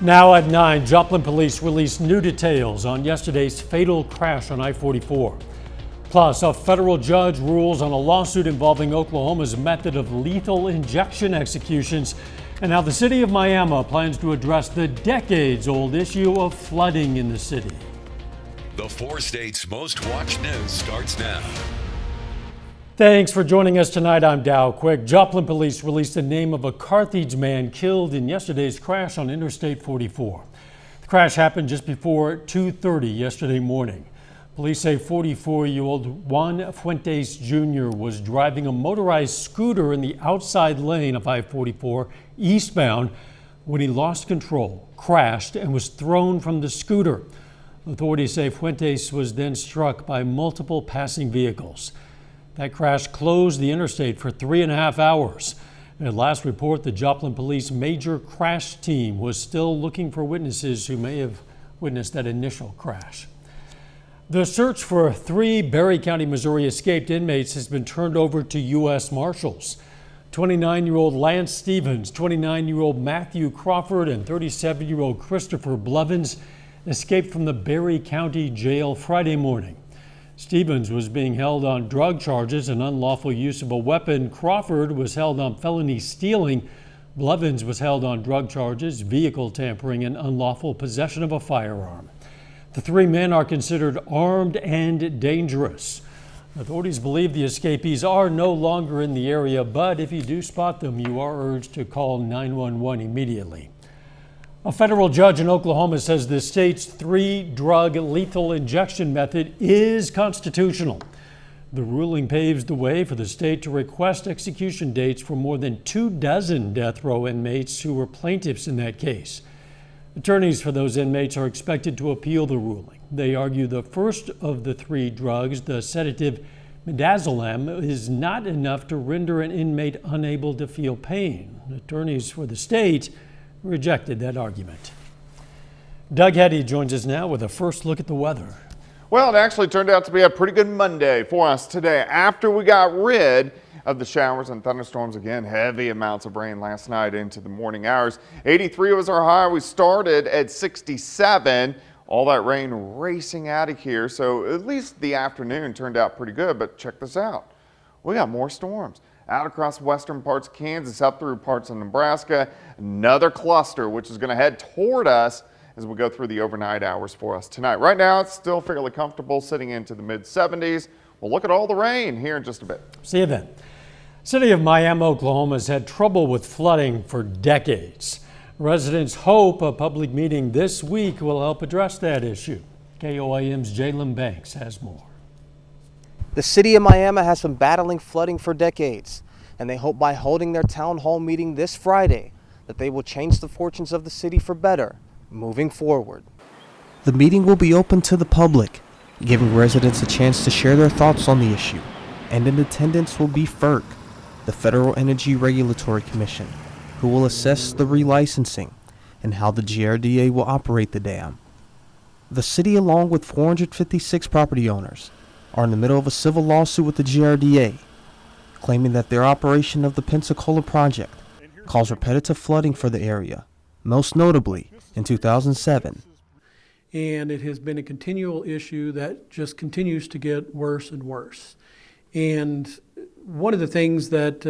Now at 9, Joplin police released new details on yesterday's fatal crash on I-44. Plus, a federal judge rules on a lawsuit involving Oklahoma's method of lethal injection executions, and how the city of Miami plans to address the decades-old issue of flooding in the city. The 4 states' most watched news starts now. Thanks for joining us tonight. I'm Dow Quick. Joplin police released the name of a Carthage man killed in yesterday's crash on Interstate 44. The crash happened just before 2:30 yesterday morning. Police say 44-year-old Juan Fuentes Jr. was driving a motorized scooter in the outside lane of I-44 eastbound when he lost control, crashed, and was thrown from the scooter. Authorities say Fuentes was then struck by multiple passing vehicles. That crash closed the interstate for 3.5 hours. At last report, the Joplin Police major crash team was still looking for witnesses who may have witnessed that initial crash. The search for 3 Berry County, Missouri escaped inmates has been turned over to U.S. Marshals. 29-year-old Lance Stevens, 29-year-old Matthew Crawford, and 37-year-old Christopher Blevins escaped from the Berry County Jail Friday morning. Stevens was being held on drug charges and unlawful use of a weapon. Crawford was held on felony stealing. Blevins was held on drug charges, vehicle tampering, and unlawful possession of a firearm. The 3 men are considered armed and dangerous. Authorities believe the escapees are no longer in the area, but if you do spot them, you are urged to call 911 immediately. A federal judge in Oklahoma says the state's 3-drug lethal injection method is constitutional. The ruling paves the way for the state to request execution dates for more than 24 death row inmates who were plaintiffs in that case. Attorneys for those inmates are expected to appeal the ruling. They argue the first of the 3 drugs, the sedative midazolam, is not enough to render an inmate unable to feel pain. Attorneys for the state rejected that argument. Doug Heddy joins us now with a first look at the weather. Well, it actually turned out to be a pretty good Monday for us today after we got rid of the showers and thunderstorms. Again, heavy amounts of rain last night into the morning hours. 83 was our high. We started at 67. All that rain racing out of here. So at least the afternoon turned out pretty good. But check this out. We got more storms out across western parts of Kansas, up through parts of Nebraska. Another cluster which is going to head toward us as we go through the overnight hours for us tonight. Right now it's still fairly comfortable, sitting into the mid-70s. We'll look at all the rain here in just a bit. See you then. City of Miami, Oklahoma has had trouble with flooding for decades. Residents hope a public meeting this week will help address that issue. KOIM's Jalen Banks has more. The city of Miami has been battling flooding for decades, and they hope by holding their town hall meeting this Friday that they will change the fortunes of the city for better moving forward. The meeting will be open to the public, giving residents a chance to share their thoughts on the issue, and in attendance will be FERC, the Federal Energy Regulatory Commission, who will assess the relicensing and how the GRDA will operate the dam. The city, along with 456 property owners, are in the middle of a civil lawsuit with the GRDA, claiming that their operation of the Pensacola project caused repetitive flooding for the area, most notably in 2007. And it has been a continual issue that just continues to get worse and worse. And one of the things that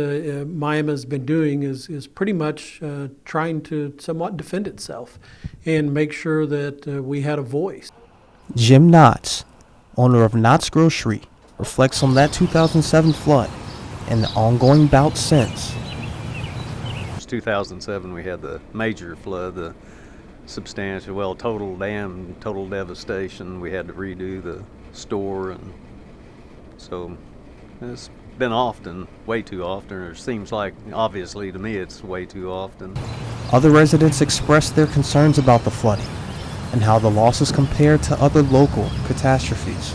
Miami has been doing is pretty much trying to somewhat defend itself and make sure that we had a voice. Jim Knotts, owner of Knotts Grocery, reflects on that 2007 flood and the ongoing bout since. 2007 we had the major flood, the substantial, total dam, total devastation. We had to redo the store, and so it's been often, way too often, or it seems like, obviously to me, it's way too often. Other residents expressed their concerns about the flooding and how the losses compare to other local catastrophes.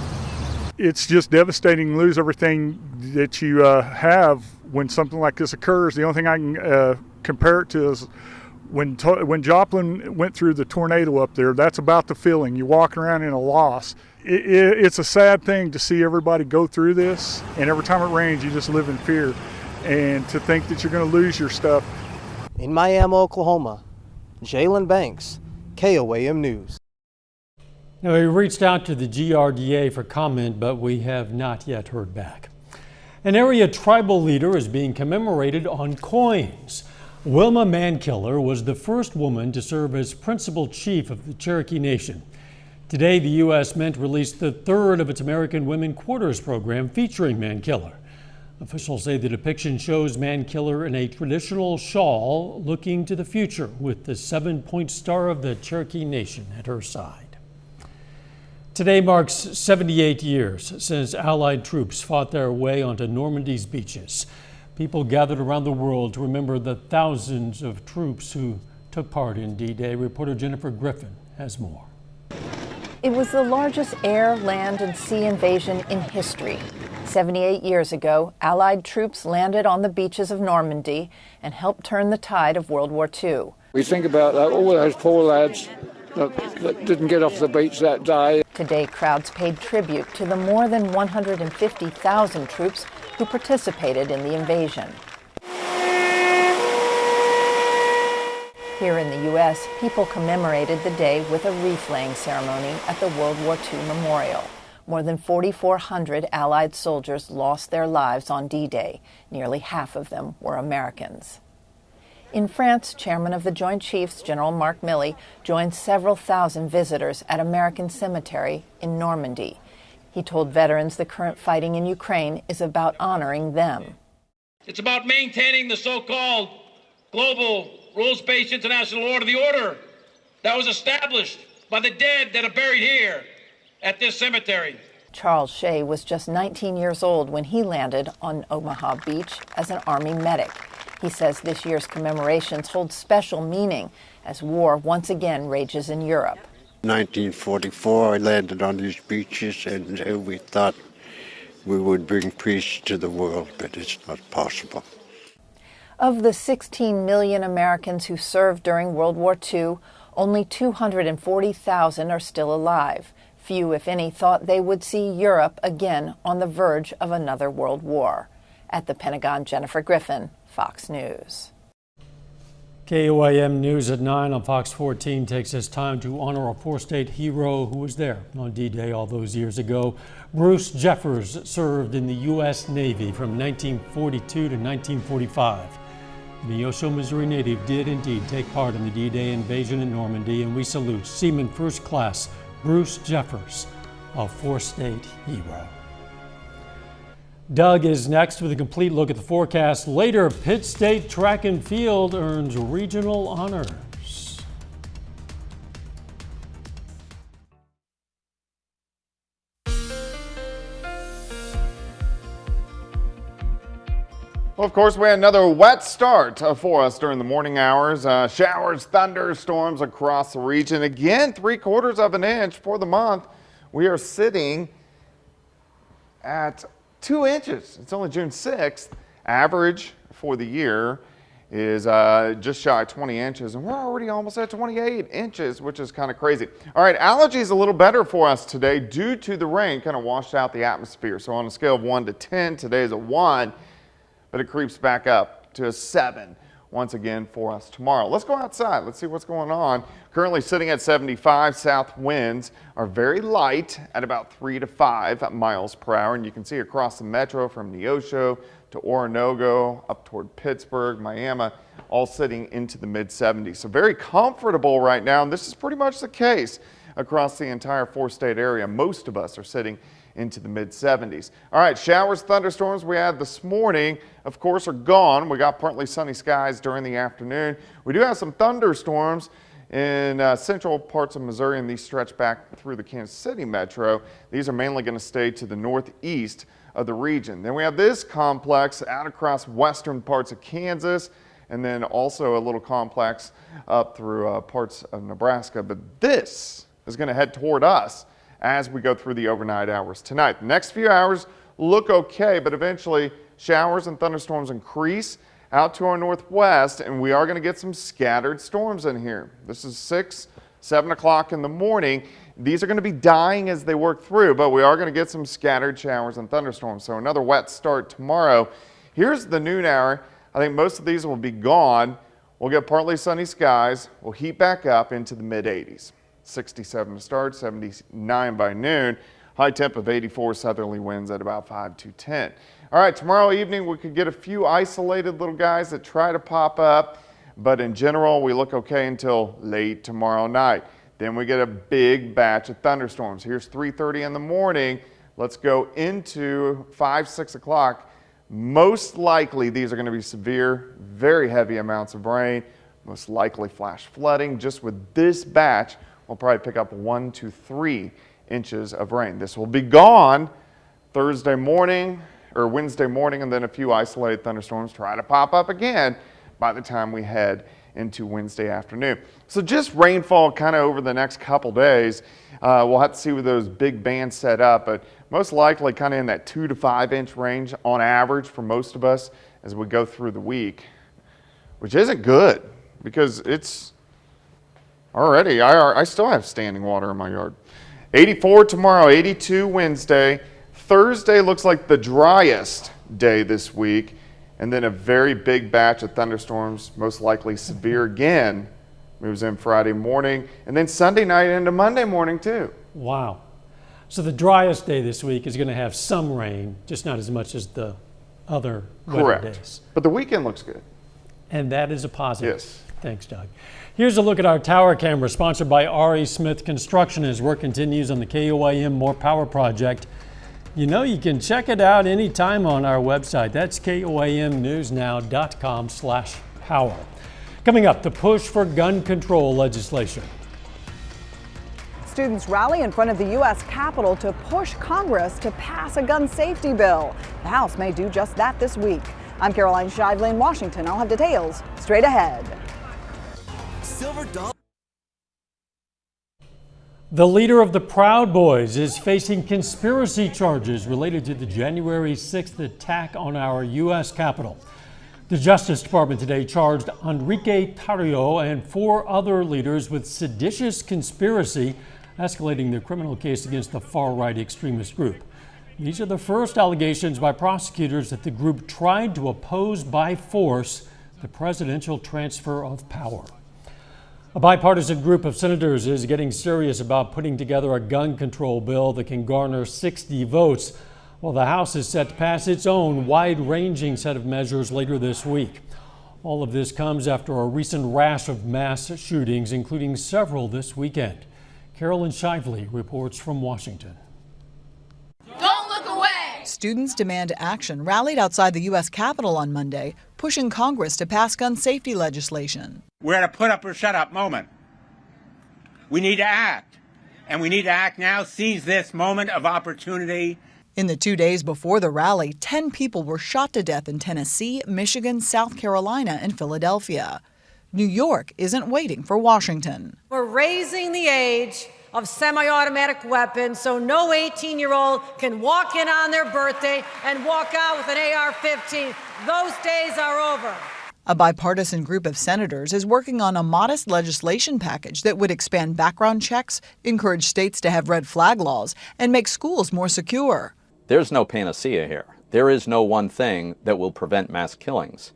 It's just devastating to lose everything that you have when something like this occurs. The only thing I can compare it to is when Joplin went through the tornado up there. That's about the feeling. You're walking around in a loss. It's a sad thing to see everybody go through this, and every time it rains you just live in fear, and to think that you're going to lose your stuff. In Miami, Oklahoma, Jalen Banks, KOAM News. Now, we reached out to the GRDA for comment, but we have not yet heard back. An area tribal leader is being commemorated on coins. WILMA MANKILLER was the first woman to serve as principal chief of the Cherokee Nation. Today, the U.S. Mint released the third of its American Women Quarters program featuring MANKILLER. Officials say the depiction shows MANKILLER in a traditional shawl looking to the future with the 7-point star of the Cherokee Nation at her side. Today marks 78 years since Allied troops fought their way onto Normandy's beaches. People gathered around the world to remember the thousands of troops who took part in D-Day. Reporter Jennifer Griffin has more. It was the largest air, land, and sea invasion in history. 78 years ago, Allied troops landed on the beaches of Normandy and helped turn the tide of World War II. We think about all those poor lads that didn't get off the beach that day. Today, crowds paid tribute to the more than 150,000 troops who participated in the invasion. Here in the U.S., people commemorated the day with a wreath-laying ceremony at the World War II Memorial. More than 4,400 Allied soldiers lost their lives on D-Day. Nearly half of them were Americans. In France, Chairman of the Joint Chiefs, General Mark Milley, joined several thousand visitors at American Cemetery in Normandy. He told veterans the current fighting in Ukraine is about honoring them. It's about maintaining the so-called global rules-based international order, the order that was established by the dead that are buried here at this cemetery. Charles Shea was just 19 years old when he landed on Omaha Beach as an Army medic. He says this year's commemorations hold special meaning as war once again rages in Europe. 1944, I landed on these beaches and we thought we would bring peace to the world, but it's not possible. Of the 16 million Americans who served during World War II, only 240,000 are still alive. Few, if any, thought they would see Europe again on the verge of another world war. At the Pentagon, Jennifer Griffin, Fox News. KOAM News at 9 on Fox 14 takes this time to honor a four-state hero who was there on D-Day all those years ago. Bruce Jeffers served in the U.S. Navy from 1942 to 1945. The Neosho, Missouri native did indeed take part in the D-Day invasion in Normandy, and we salute Seaman First Class Bruce Jeffers, a four-state hero. Doug is next with a complete look at the forecast. Later, Pitt State Track and Field earns regional honors. Well, of course, we had another wet start for us during the morning hours. Showers, thunderstorms across the region. Again, 3/4 of an inch for the month. We are sitting at 2 inches. It's only June 6th. Average for the year is just shy of 20 inches, and we're already almost at 28 inches, which is kind of crazy. All right, allergies a little better for us today due to the rain kind of washed out the atmosphere. So on a scale of 1 to 10, today is a 1, but it creeps back up to a 7 once again for us tomorrow. Let's go outside. Let's see what's going on. Currently sitting at 75. South winds are very light at about 3 to 5 miles per hour. And you can see across the metro from Neosho to Oronogo up toward Pittsburgh, Miami, all sitting into the mid-70s. So very comfortable right now. And this is pretty much the case across the entire four-state area. Most of us are sitting into the mid-70s. All right, showers, thunderstorms we had this morning, of course, are gone. We got partly sunny skies during the afternoon. We do have some thunderstorms in central parts of Missouri, and these stretch back through the Kansas City metro. These are mainly going to stay to the northeast of the region. Then we have this complex out across western parts of Kansas, and then also a little complex up through parts of Nebraska. But this is going to head toward us as we go through the overnight hours tonight. The next few hours look okay, but eventually showers and thunderstorms increase out to our northwest, and we are going to get some scattered storms in here. This is 6, 7 o'clock in the morning. These are going to be dying as they work through, but we are going to get some scattered showers and thunderstorms. So another wet start tomorrow. Here's the noon hour. I think most of these will be gone We'll get partly sunny skies. We'll heat back up into the mid-80s. 67 to start, 79 by noon. High temp of 84, southerly winds at about 5 to 10. All right, tomorrow evening we could get a few isolated little guys that try to pop up, but in general we look okay until late tomorrow night. Then we get a big batch of thunderstorms. Here's 3:30 in the morning. Let's go into 5, 6 o'clock. Most likely these are going to be severe, very heavy amounts of rain, most likely flash flooding. Just with this batch, we'll probably pick up 1 to 3 inches of rain. This will be gone Thursday morning or Wednesday morning, and then a few isolated thunderstorms try to pop up again by the time we head into Wednesday afternoon. So just rainfall kind of over the next couple days. We'll have to see where those big bands set up, but most likely kind of in that 2 to 5 inch range on average for most of us as we go through the week, which isn't good because it's already, I still have standing water in my yard. 84 tomorrow, 82 Wednesday. Thursday looks like the driest day this week, and then a very big batch of thunderstorms, most likely severe again, moves in Friday morning, and then Sunday night into Monday morning too. Wow. So the driest day this week is going to have some rain, just not as much as the other wetter days. But the weekend looks good. And that is a positive. Yes. Thanks, Doug. Here's a look at our tower camera, sponsored by R.E. Smith Construction, as work continues on the KOIM More Power project. You know, you can check it out anytime on our website. That's koimnewsnow.com/power. Coming up, the push for gun control legislation. Students rally in front of the U.S. Capitol to push Congress to pass a gun safety bill. The House may do just that this week. I'm Caroline Shively in Washington. I'll have details straight ahead. The leader of the Proud Boys is facing conspiracy charges related to the January 6th attack on our U.S. Capitol. The Justice Department today charged Enrique Tarrio and 4 other leaders with seditious conspiracy, escalating their criminal case against the far-right extremist group. These are the first allegations by prosecutors that the group tried to oppose by force the presidential transfer of power. A bipartisan group of senators is getting serious about putting together a gun control bill that can garner 60 votes, while the House is set to pass its own wide-ranging set of measures later this week. All of this comes after a recent rash of mass shootings, including several this weekend. Carolyn Shively reports from Washington. Don't look away! Students demand action rallied outside the U.S. Capitol on Monday, pushing Congress to pass gun safety legislation. We're at a put up or shut up moment. We need to act, and we need to act now, seize this moment of opportunity. In the 2 days before the rally, 10 people were shot to death in Tennessee, Michigan, South Carolina, and Philadelphia. New York isn't waiting for Washington. We're raising the age of semi-automatic weapons so no 18-year-old can walk in on their birthday and walk out with an AR-15. Those days are over. A bipartisan group of senators is working on a modest legislation package that would expand background checks, encourage states to have red flag laws, and make schools more secure. There's no panacea here. There is no one thing that will prevent mass killings.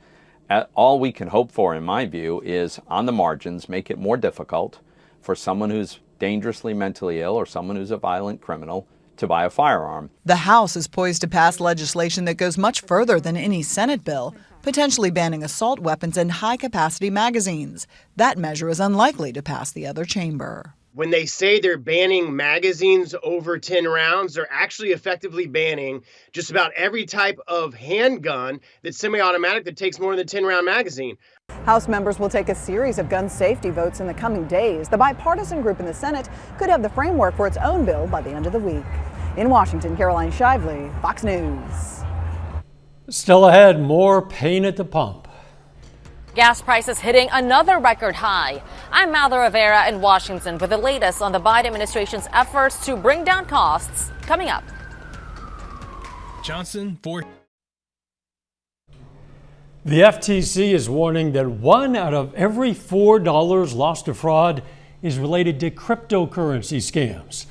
All we can hope for, in my view, is on the margins, make it more difficult for someone who's dangerously mentally ill or someone who's a violent criminal to buy a firearm. The House is poised to pass legislation that goes much further than any Senate bill, potentially banning assault weapons and high-capacity magazines. That measure is unlikely to pass the other chamber. When they say they're banning magazines over 10 rounds, they're actually effectively banning just about every type of handgun that's semi-automatic that takes more than a 10-round magazine. House members will take a series of gun safety votes in the coming days. The bipartisan group in the Senate could have the framework for its own bill by the end of the week. In Washington, Caroline Shively, Fox News. Still ahead, more pain at the pump. Gas prices hitting another record high. I'm Malda Rivera in Washington with the latest on the Biden administration's efforts to bring down costs. Coming up. Johnson for. The FTC is warning that 1 out of every $4 lost to fraud is related to cryptocurrency scams.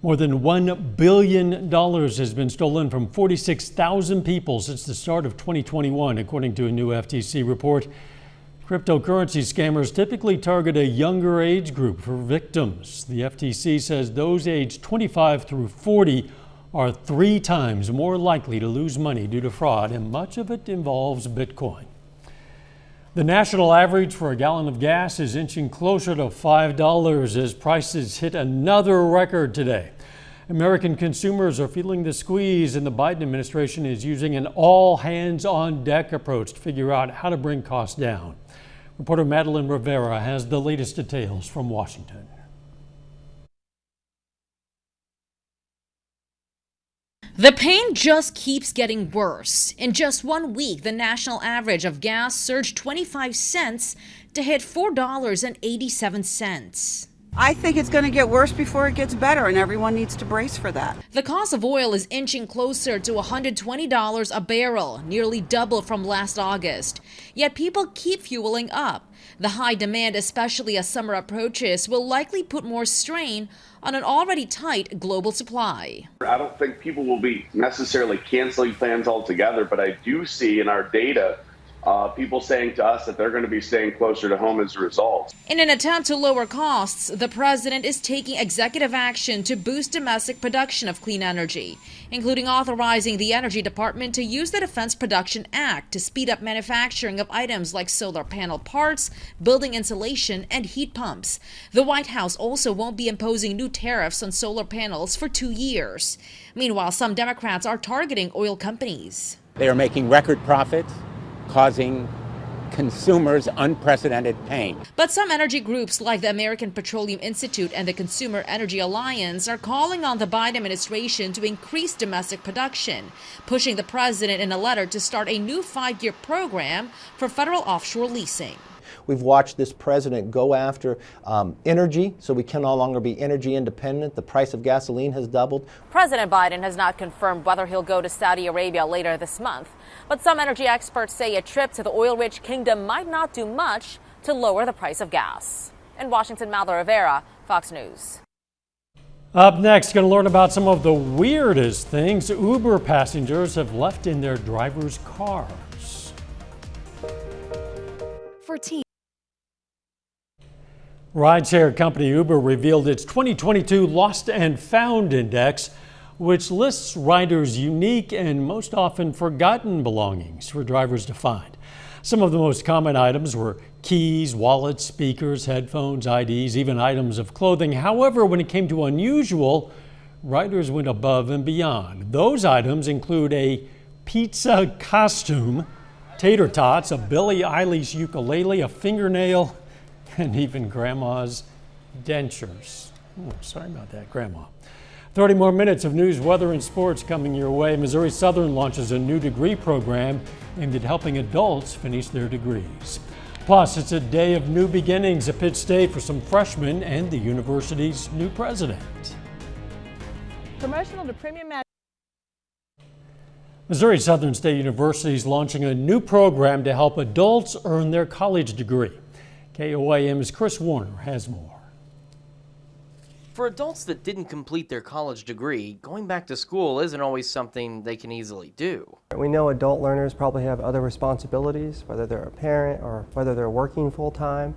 More than $1 billion has been stolen from 46,000 people since the start of 2021, according to a new FTC report. Cryptocurrency scammers typically target a younger age group for victims. The FTC says those aged 25 through 40 are 3 times more likely to lose money due to fraud, and much of it involves Bitcoin. The national average for a gallon of gas is inching closer to $5 as prices hit another record today. American consumers are feeling the squeeze, and the Biden administration is using an all-hands-on-deck approach to figure out how to bring costs down. Reporter Madeline Rivera has the latest details from Washington. The pain just keeps getting worse. In just 1 week, the national average of gas surged 25 cents to hit $4.87. I think it's going to get worse before it gets better, and everyone needs to brace for that. The cost of oil is inching closer to $120 a barrel, nearly double from last August. Yet people keep fueling up. The high demand, especially as summer approaches, will likely put more strain on an already tight global supply. I don't think people will be necessarily canceling plans altogether, but I do see in our data people saying to us that they're going to be staying closer to home as a result. In an attempt to lower costs, the president is taking executive action to boost domestic production of clean energy, including authorizing the Energy Department to use the Defense Production Act to speed up manufacturing of items like solar panel parts, building insulation, and heat pumps. The White House also won't be imposing new tariffs on solar panels for 2 years. Meanwhile, some Democrats are targeting oil companies. They are making record profits, causing consumers unprecedented pain. But some energy groups like the American Petroleum Institute and the Consumer Energy Alliance are calling on the Biden administration to increase domestic production, pushing the president in a letter to start a new 5-year program for federal offshore leasing. We've watched this president go after energy, so we can no longer be energy independent. The price of gasoline has doubled. President Biden has not confirmed whether he'll go to Saudi Arabia later this month, but some energy experts say a trip to the oil-rich kingdom might not do much to lower the price of gas. In Washington, Madeline Rivera, Fox News. Up next, going to learn about some of the weirdest things Uber passengers have left in their drivers' cars. For teens. Rideshare company Uber revealed its 2022 Lost and Found Index, which lists riders' unique and most often forgotten belongings for drivers to find. Some of the most common items were keys, wallets, speakers, headphones, IDs, even items of clothing. However, when it came to unusual, riders went above and beyond. Those items include a pizza costume, tater tots, a Billie Eilish ukulele, a fingernail, and even Grandma's dentures. Oh, sorry about that, Grandma. 30 more minutes of news, weather, and sports coming your way. Missouri Southern launches a new degree program aimed at helping adults finish their degrees. Plus, it's a day of new beginnings at Pitt State for some freshmen and the university's new president. Promotional to premium match. Missouri Southern State University is launching a new program to help adults earn their college degree. KOAM's Chris Warner has more. For adults that didn't complete their college degree, going back to school isn't always something they can easily do. We know adult learners probably have other responsibilities, whether they're a parent or whether they're working full-time.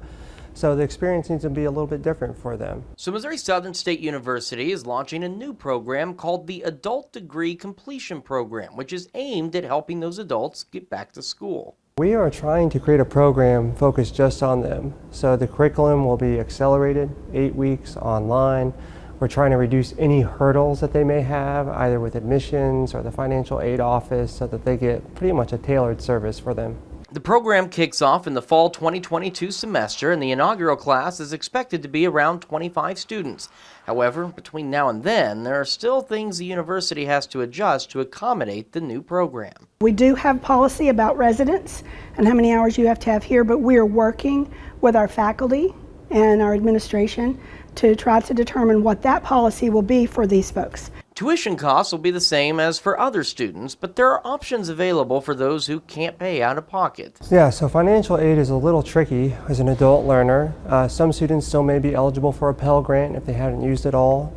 So the experience needs to be a little bit different for them. So Missouri Southern State University is launching a new program called the Adult Degree Completion Program, which is aimed at helping those adults get back to school. We are trying to create a program focused just on them. So the curriculum will be accelerated, 8 weeks online. We're trying to reduce any hurdles that they may have, either with admissions or the financial aid office, so that they get pretty much a tailored service for them. The program kicks off in the fall 2022 semester, and the inaugural class is expected to be around 25 students. However, between now and then, there are still things the university has to adjust to accommodate the new program. We do have policy about residence and how many hours you have to have here, but we are working with our faculty and our administration to try to determine what that policy will be for these folks. Tuition costs will be the same as for other students, but there are options available for those who can't pay out of pocket. Yeah, so financial aid is a little tricky as an adult learner. Some students still may be eligible for a Pell Grant if they hadn't used it all,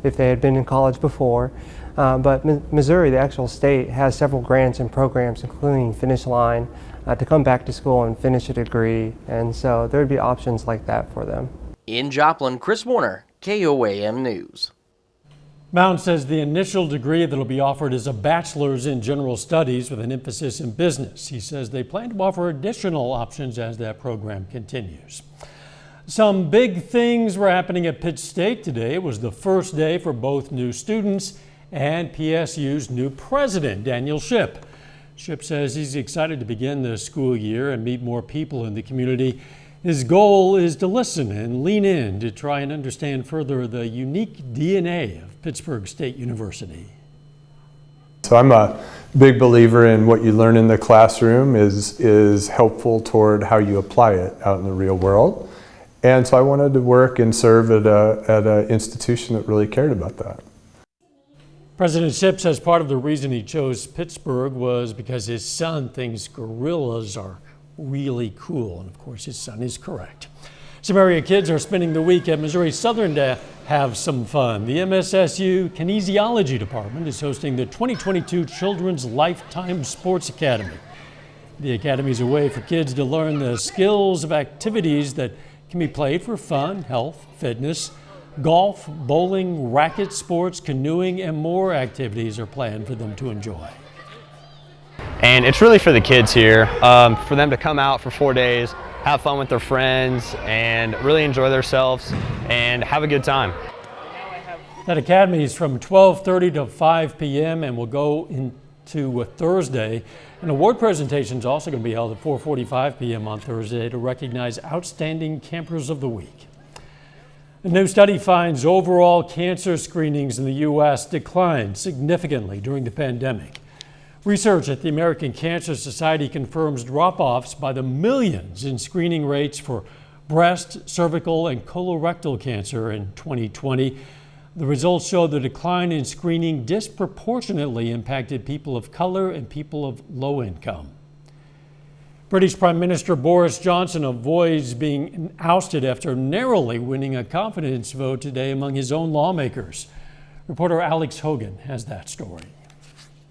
if they had been in college before. But Missouri, the actual state, has several grants and programs, including Finish Line, to come back to school and finish a degree. And so there would be options like that for them. In Joplin, Chris Warner, KOAM News. Mountain says the initial degree that will be offered is a bachelor's in general studies with an emphasis in business. He says they plan to offer additional options as that program continues. Some big things were happening at Pitt State today. It was the first day for both new students and PSU's new president, Daniel Shipp. Shipp says he's excited to begin the school year and meet more people in the community. His goal is to listen and lean in to try and understand further the unique DNA of Pittsburgh State University. So I'm a big believer in what you learn in the classroom is helpful toward how you apply it out in the real world. And so I wanted to work and serve at an institution that really cared about that. President Shipp says part of the reason he chose Pittsburgh was because his son thinks gorillas are really cool. And of course, his son is correct. Some area kids are spending the week at Missouri Southern to have some fun. The MSSU Kinesiology Department is hosting the 2022 Children's Lifetime Sports Academy. The academy is a way for kids to learn the skills of activities that can be played for fun, health, fitness. Golf, bowling, racket sports, canoeing, and more activities are planned for them to enjoy. And it's really for the kids here, for them to come out for 4 days, have fun with their friends, and really enjoy themselves and have a good time. That academy is from 12:30 to 5 p.m. and will go into Thursday. An award presentation is also going to be held at 4:45 p.m. on Thursday to recognize outstanding campers of the week. A new study finds overall cancer screenings in the U.S. declined significantly during the pandemic. Research at the American Cancer Society confirms drop-offs by the millions in screening rates for breast, cervical, and colorectal cancer in 2020. The results show the decline in screening disproportionately impacted people of color and people of low income. British Prime Minister Boris Johnson avoids being ousted after narrowly winning a confidence vote today among his own lawmakers. Reporter Alex Hogan has that story.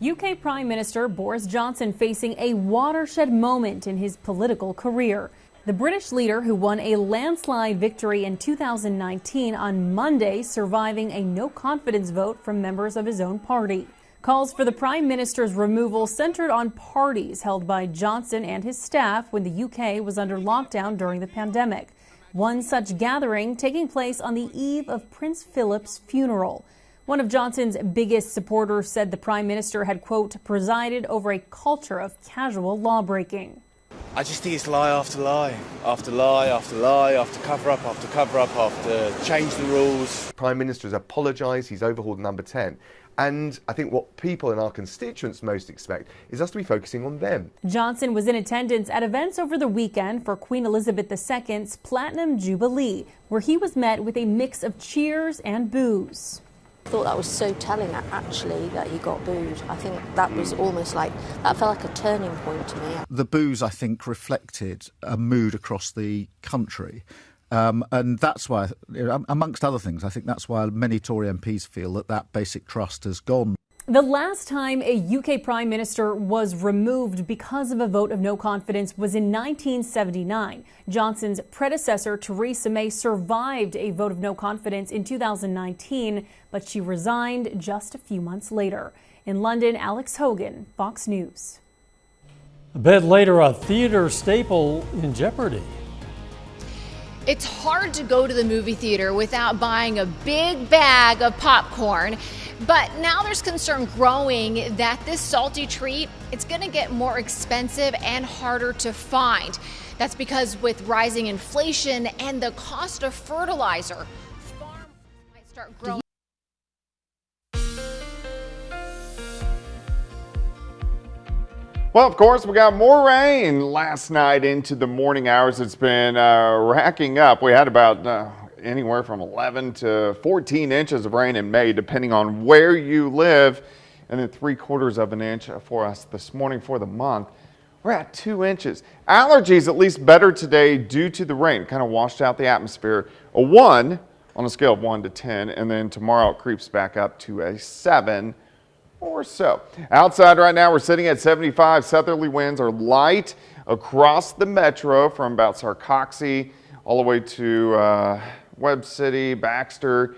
UK Prime Minister Boris Johnson facing a watershed moment in his political career. The British leader, who won a landslide victory in 2019 on Monday, surviving a no-confidence vote from members of his own party. Calls for the Prime Minister's removal centered on parties held by Johnson and his staff when the UK was under lockdown during the pandemic. One such gathering taking place on the eve of Prince Philip's funeral. One of Johnson's biggest supporters said the Prime Minister had, quote, presided over a culture of casual lawbreaking. I just think it's lie after lie, after lie, after lie, after cover up, after change the rules. Prime Minister has apologised, he's overhauled number 10. And I think what people and our constituents most expect is us to be focusing on them. Johnson was in attendance at events over the weekend for Queen Elizabeth II's Platinum Jubilee, where he was met with a mix of cheers and boos. I thought that was so telling, actually, that he got booed. I think that was almost like, that felt like a turning point to me. The boos, I think, reflected a mood across the country. And that's why, amongst other things, I think that's why many Tory MPs feel that that basic trust has gone. The last time a UK Prime Minister was removed because of a vote of no confidence was in 1979. Johnson's predecessor, Theresa May, survived a vote of no confidence in 2019, but she resigned just a few months later. In London, Alex Hogan, Fox News. A bit later, a theater staple in jeopardy. It's hard to go to the movie theater without buying a big bag of popcorn. But now there's concern growing that this salty treat, it's going to get more expensive and harder to find. That's because with rising inflation and the cost of fertilizer, farmers might start growing. Well, of course, we got more rain last night into the morning hours. It's been racking up. We had about anywhere from 11 to 14 inches of rain in May, depending on where you live, and then 3/4 of an inch for us this morning for the month. We're at 2 inches. Allergies at least better today due to the rain. Kind of washed out the atmosphere. A 1 on a scale of 1 to 10, and then tomorrow it creeps back up to a 7 or so. Outside right now, we're sitting at 75. Southerly winds are light. across the metro from about Sarcoxy all the way to Webb City, Baxter,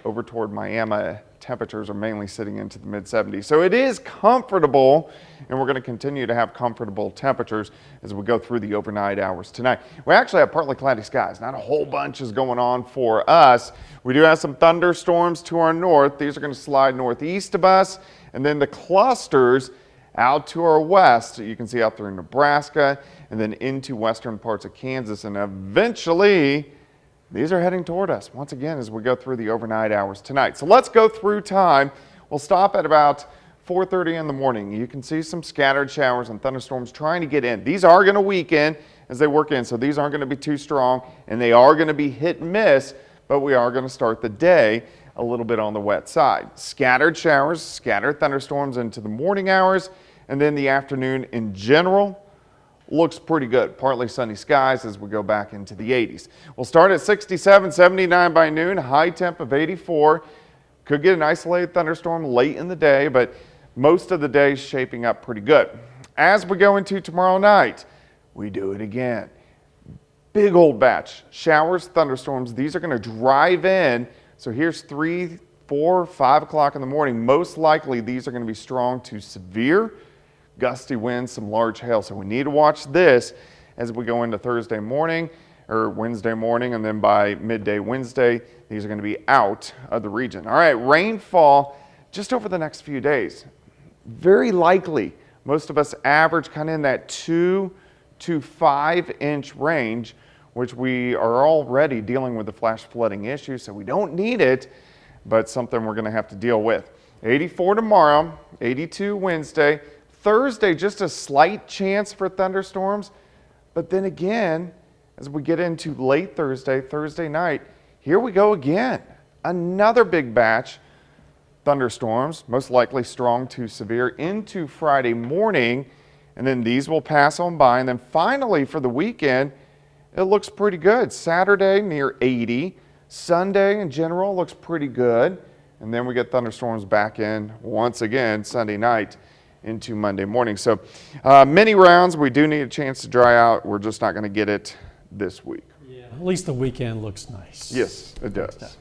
over toward Miami. Temperatures are mainly sitting into the mid-70s. So it is comfortable, and we're going to continue to have comfortable temperatures as we go through the overnight hours tonight. We actually have partly cloudy skies. Not a whole bunch is going on for us. We do have some thunderstorms to our north. These are going to slide northeast of us, and then the clusters out to our west. You can see out through Nebraska and then into western parts of Kansas, and eventually these are heading toward us once again as we go through the overnight hours tonight. So let's go through time. We'll stop at about 4:30 in the morning. You can see some scattered showers and thunderstorms trying to get in. These are going to weaken as they work in, so these aren't going to be too strong, and they are going to be hit and miss, but we are going to start the day a little bit on the wet side. Scattered showers, scattered thunderstorms into the morning hours, and then the afternoon in general looks pretty good. Partly sunny skies as we go back into the 80s. We'll start at 67, 79 by noon, high temp of 84. Could get an isolated thunderstorm late in the day, but most of the day is shaping up pretty good. As we go into tomorrow night, we do it again. Big old batch. Showers, thunderstorms. These are going to drive in. So here's 3, 4, 5 o'clock in the morning. Most likely these are going to be strong to severe. Gusty winds, some large hail. So we need to watch this as we go into Thursday morning or Wednesday morning, and then by midday Wednesday, these are going to be out of the region. All right, rainfall just over the next few days. Very likely, most of us average kind of in that 2 to 5 inch range, which we are already dealing with the flash flooding issue, so we don't need it, but something we're going to have to deal with. 84 tomorrow, 82 Wednesday. Thursday, just a slight chance for thunderstorms, but then again, as we get into late Thursday night, here we go again. Another big batch. Thunderstorms, most likely strong to severe into Friday morning, and then these will pass on by, and then finally for the weekend, it looks pretty good. Saturday near 80, Sunday in general looks pretty good, and then we get thunderstorms back in once again Sunday night into Monday morning. So many rounds. We do need a chance to dry out. We're just not going to get it this week. Yeah, at least the weekend looks nice. Yes, it does.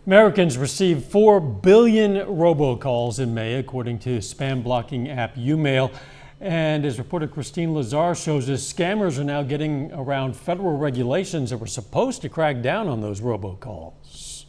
Americans received 4 billion robocalls in May, according to spam blocking app Umail. And as reporter Christine Lazar shows us, scammers are now getting around federal regulations that were supposed to crack down on those robocalls.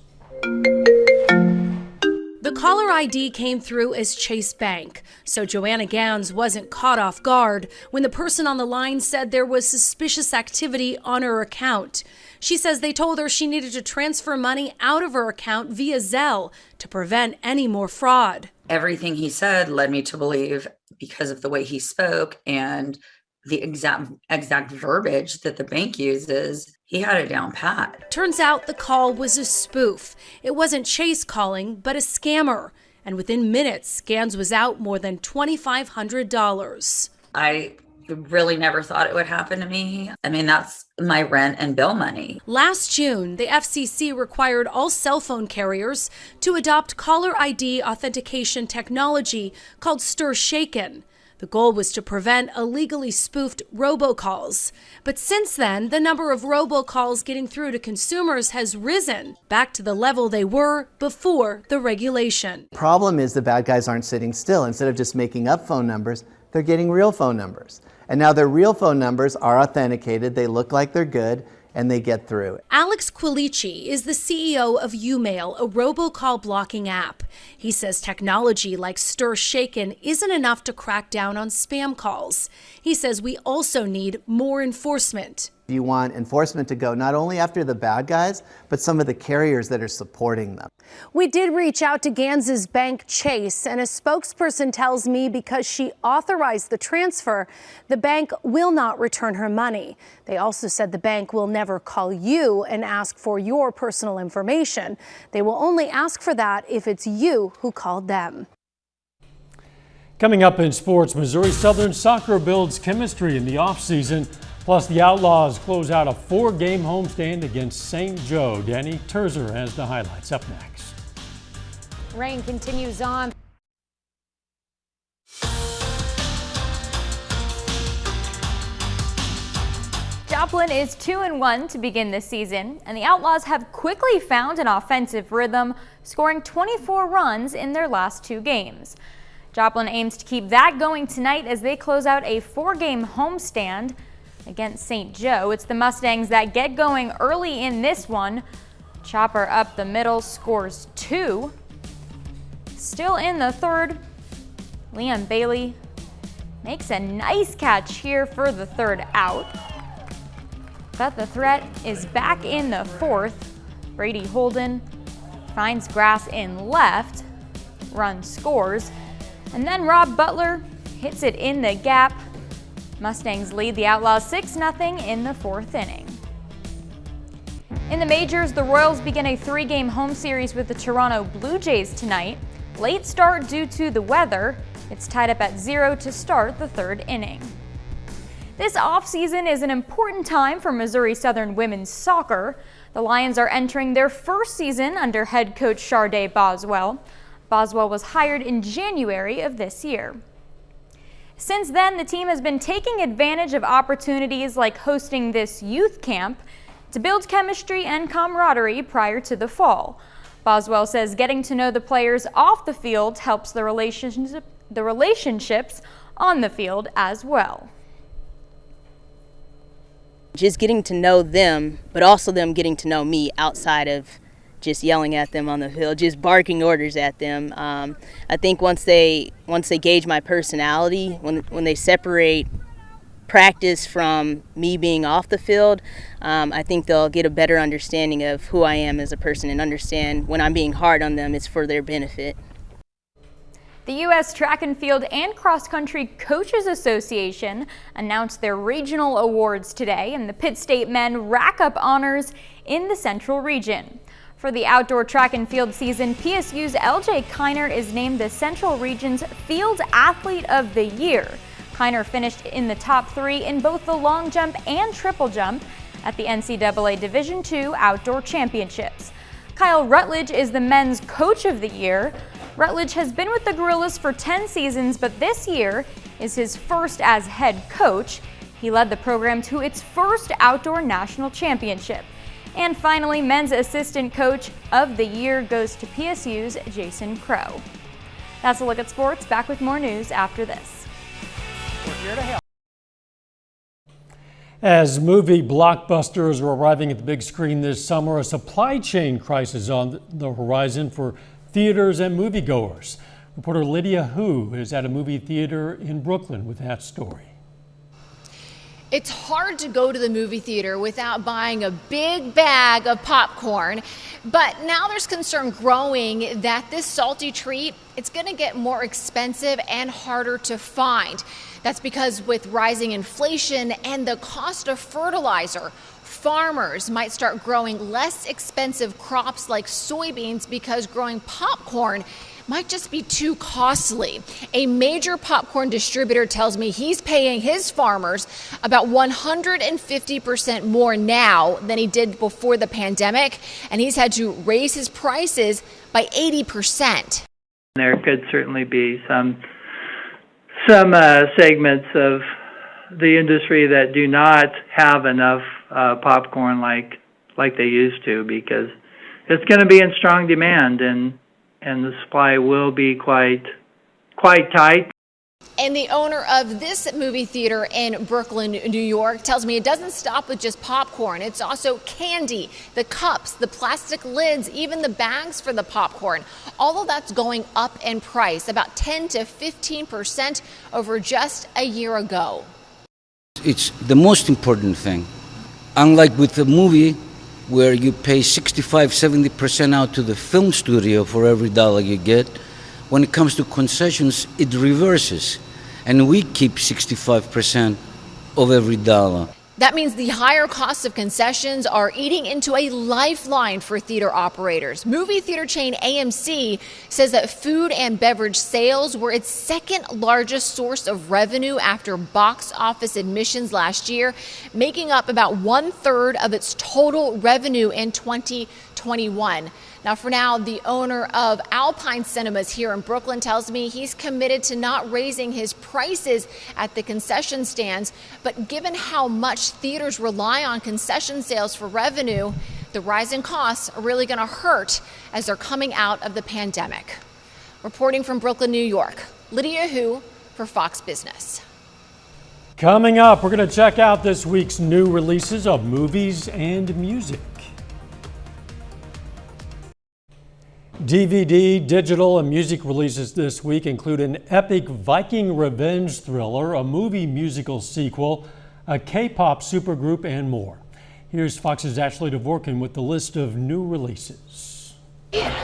The caller ID came through as Chase Bank, so Joanna Gans wasn't caught off guard when the person on the line said there was suspicious activity on her account. She says they told her she needed to transfer money out of her account via Zelle to prevent any more fraud. Everything he said led me to believe, because of the way he spoke and the exact verbiage that the bank uses, he had it down pat. Turns out the call was a spoof. It wasn't Chase calling, but a scammer. And within minutes, Gans was out more than $2,500. I really never thought it would happen to me. I mean, that's my rent and bill money. Last June, the FCC required all cell phone carriers to adopt caller ID authentication technology called STIR/SHAKEN. The goal was to prevent illegally spoofed robocalls. But since then, the number of robocalls getting through to consumers has risen back to the level they were before the regulation. Problem is the bad guys aren't sitting still. Instead of just making up phone numbers, they're getting real phone numbers. And now their real phone numbers are authenticated, they look like they're good, and they get through. Alex Quilici is the CEO of Umail, a robocall blocking app. He says technology like STIR/SHAKEN isn't enough to crack down on spam calls. He says we also need more enforcement. You want enforcement to go not only after the bad guys, but some of the carriers that are supporting them. We did reach out to Gans's bank, Chase, and a spokesperson tells me because she authorized the transfer, the bank will not return her money. They also said the bank will never call you and ask for your personal information. They will only ask for that if it's you who called them. Coming up in sports, Missouri Southern soccer builds chemistry in the offseason. Plus, the Outlaws close out a 4-game homestand against St. Joe. Danny Terzer has the highlights up next. Rain continues on. Joplin is 2-1 to begin the season, and the Outlaws have quickly found an offensive rhythm, scoring 24 runs in their last 2 games. Joplin aims to keep that going tonight as they close out a 4-game homestand against St. Joe. It's the Mustangs that get going early in this one. Chopper up the middle scores 2. Still in the third, Liam Bailey makes a nice catch here for the 3rd out. But the threat is back in the 4th. Brady Holden finds grass in left, run scores, and then Rob Butler hits it in the gap. Mustangs lead the Outlaws 6-0 in the 4th inning. In the majors, the Royals begin a 3-game home series with the Toronto Blue Jays tonight. Late start due to the weather. It's tied up at 0 to start the 3rd inning. This offseason is an important time for Missouri Southern women's soccer. The Lions are entering their 1st season under head coach Sharday Boswell. Boswell was hired in January of this year. Since then, the team has been taking advantage of opportunities like hosting this youth camp to build chemistry and camaraderie prior to the fall. Boswell says getting to know the players off the field helps the relationships on the field as well. Just getting to know them, but also them getting to know me outside of just yelling at them on the field, just barking orders at them. I think once they gauge my personality, when they separate practice from me being off the field, I think they'll get a better understanding of who I am as a person and understand when I'm being hard on them, it's for their benefit. The U.S. Track and Field and Cross Country Coaches Association announced their regional awards today, and the Pitt State men rack up honors in the Central Region. For the outdoor track and field season, PSU's LJ Kiner is named the Central Region's Field Athlete of the Year. Kiner finished in the top 3 in both the long jump and triple jump at the NCAA Division II Outdoor Championships. Kyle Rutledge is the men's Coach of the Year. Rutledge has been with the Gorillas for 10 seasons, but this year is his first as head coach. He led the program to its first outdoor national championship. And finally, men's assistant coach of the year goes to PSU's Jason Crow. That's a look at sports. Back with more news after this. We're here to help. As movie blockbusters are arriving at the big screen this summer, a supply chain crisis on the horizon for theaters and moviegoers. Reporter Lydia Hu is at a movie theater in Brooklyn with that story. It's hard to go to the movie theater without buying a big bag of popcorn, but now there's concern growing that this salty treat, it's going to get more expensive and harder to find. That's because with rising inflation and the cost of fertilizer, farmers might start growing less expensive crops like soybeans because growing popcorn might just be too costly. A major popcorn distributor tells me he's paying his farmers about 150% more now than he did before the pandemic, and he's had to raise his prices by 80%. There could certainly be some segments of the industry that do not have enough popcorn like they used to, because it's going to be in strong demand and the supply will be quite tight. And the owner of this movie theater in Brooklyn, New York, tells me it doesn't stop with just popcorn. It's also candy, the cups, the plastic lids, even the bags for the popcorn. All of that's going up in price, about 10 to 15% over just a year ago. It's the most important thing. Unlike with the movie, where you pay 65-70% out to the film studio for every dollar you get, when it comes to concessions, it reverses. And we keep 65% of every dollar. That means the higher costs of concessions are eating into a lifeline for theater operators. Movie theater chain AMC says that food and beverage sales were its second largest source of revenue after box office admissions last year, making up about 1/3 of its total revenue in 2020. 21. Now, for now, the owner of Alpine Cinemas here in Brooklyn tells me he's committed to not raising his prices at the concession stands. But given how much theaters rely on concession sales for revenue, the rising costs are really going to hurt as they're coming out of the pandemic. Reporting from Brooklyn, New York, Lydia Hu for Fox Business. Coming up, we're going to check out this week's new releases of movies and music. DVD, digital, and music releases this week include an epic Viking revenge thriller, a movie musical sequel, a K-pop supergroup, and more. Here's Fox's Ashley Dvorkin with the list of new releases.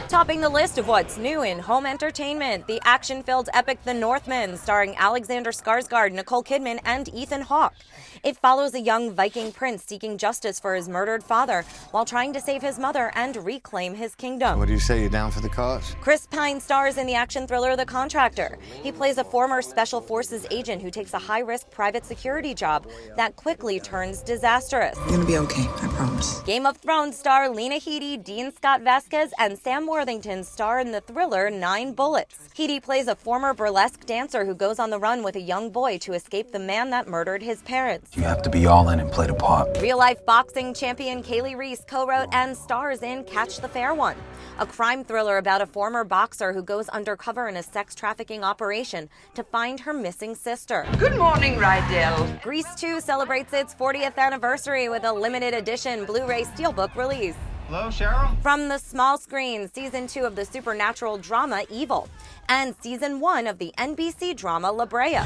Topping the list of what's new in home entertainment, the action-filled epic The Northman, starring Alexander Skarsgård, Nicole Kidman, and Ethan Hawke. It follows a young Viking prince seeking justice for his murdered father while trying to save his mother and reclaim his kingdom. What do you say, you down for the cause? Chris Pine stars in the action thriller The Contractor. He plays a former Special Forces agent who takes a high-risk private security job that quickly turns disastrous. You're gonna be okay, I promise. Game of Thrones star Lena Headey, Dean Scott Vasquez, and Sam Worthington star in the thriller 9 Bullets. Headey plays a former burlesque dancer who goes on the run with a young boy to escape the man that murdered his parents. You have to be all in and play the part. Real-life boxing champion Kaylee Reese co-wrote and stars in Catch the Fair One, a crime thriller about a former boxer who goes undercover in a sex trafficking operation to find her missing sister. Good morning, Rydell. Grease 2 celebrates its 40th anniversary with a limited edition Blu-ray Steelbook release. Hello, Cheryl. From the small screen, Season 2 of the supernatural drama Evil, and Season 1 of the NBC drama La Brea.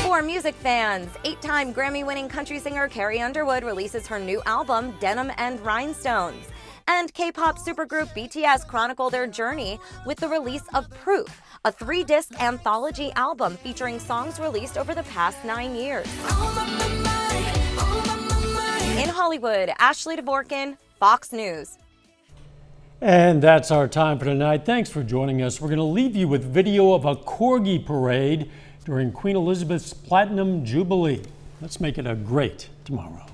For music fans, 8-time Grammy-winning country singer Carrie Underwood releases her new album, Denim and Rhinestones. And K-pop supergroup BTS chronicle their journey with the release of Proof, a 3-disc anthology album featuring songs released over the past 9 years. In Hollywood, Ashley Dvorkin, Fox News. And that's our time for tonight. Thanks for joining us. We're going to leave you with video of a corgi parade during Queen Elizabeth's Platinum Jubilee. Let's make it a great tomorrow.